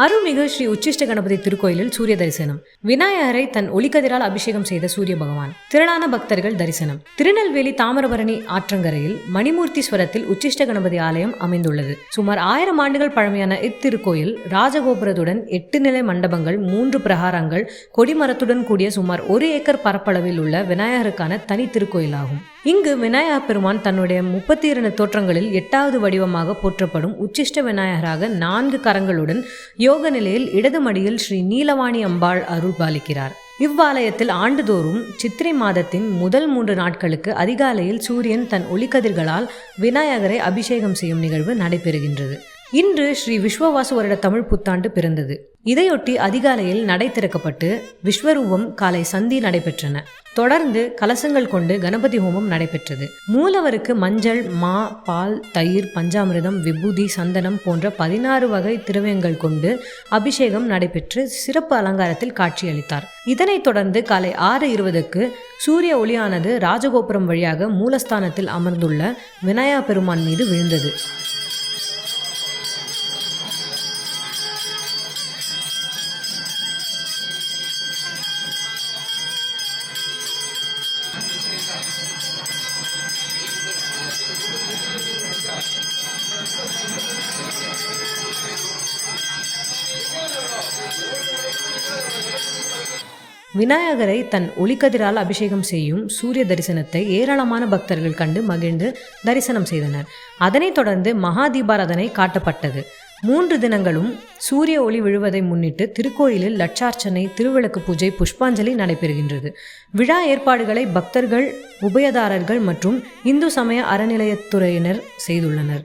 அருள்மிகு ஸ்ரீ உச்சிஷ்ட கணபதி திருக்கோயிலில் சூரிய தரிசனம். விநாயகரை தன் ஒளிக்கதிரால் அபிஷேகம் செய்த சூரிய பகவான். திரளான பக்தர்கள் தரிசனம். திருநெல்வேலி தாமிரபரணி ஆற்றங்கரையில் மணிமூர்த்தீஸ்வரத்தில் உச்சிஷ்ட கணபதி ஆலயம் அமைந்துள்ளது. சுமார் 1000 ஆண்டுகள் பழமையான இத்திருக்கோயில் ராஜகோபுரத்துடன் 8 நிலை மண்டபங்கள், 3 பிரகாரங்கள், கொடிமரத்துடன் கூடிய சுமார் 1 ஏக்கர் பரப்பளவில் உள்ள விநாயகருக்கான தனி திருக்கோயிலாகும். இங்கு விநாயக பெருமான் தன்னுடைய 32 தோற்றங்களில் 8வது வடிவமாக போற்றப்படும் உச்சிஷ்ட விநாயகராக 4 கரங்களுடன் யோக நிலையில் இடது மடியில் ஸ்ரீ நீலவாணி அம்பாள் அருள் பாலிக்கிறார். இவ்வாலயத்தில் ஆண்டுதோறும் சித்திரை மாதத்தின் முதல் 3 நாட்களுக்கு அதிகாலையில் சூரியன் தன் ஒளிக்கதிர்களால் விநாயகரை அபிஷேகம் செய்யும் நிகழ்வு நடைபெறுகின்றது. இன்று ஸ்ரீ விஸ்வவாசு வருட தமிழ் புத்தாண்டு பிறந்தது. இதையொட்டி அதிகாலையில் நடை திறக்கப்பட்டு விஸ்வரூபம் காலை சந்தி நடைபெற்றன. தொடர்ந்து கலசங்கள் கொண்டு கணபதி ஹோமம் நடைபெற்றது. மூலவருக்கு மஞ்சள், மா, பால், தயிர், பஞ்சாமிர்தம், விபூதி, சந்தனம் போன்ற 16 வகை திரவியங்கள் கொண்டு அபிஷேகம் நடைபெற்று சிறப்பு அலங்காரத்தில் காட்சியளித்தார். இதனைத் தொடர்ந்து காலை 6:20க்கு சூரிய ஒளியானது ராஜகோபுரம் வழியாக மூலஸ்தானத்தில் அமர்ந்துள்ள விநாயக பெருமான் மீது விழுந்தது. விநாயகரை தன் ஒளிக்கதிரால் அபிஷேகம் செய்யும் சூரிய தரிசனத்தை ஏராளமான பக்தர்கள் கண்டு மகிழ்ந்து தரிசனம் செய்தனர். அதனைத் தொடர்ந்து மகா தீபாராதனை காட்டப்பட்டது. 3 தினங்களும் சூரிய ஒளி விழுவதை முன்னிட்டு திருக்கோயிலில் லட்சார்ச்சனை, திருவிளக்கு பூஜை, புஷ்பாஞ்சலி நடைபெறுகின்றது. விழா ஏற்பாடுகளை பக்தர்கள், உபயதாரர்கள் மற்றும் இந்து சமய அறநிலையத்துறையினர் செய்துள்ளனர்.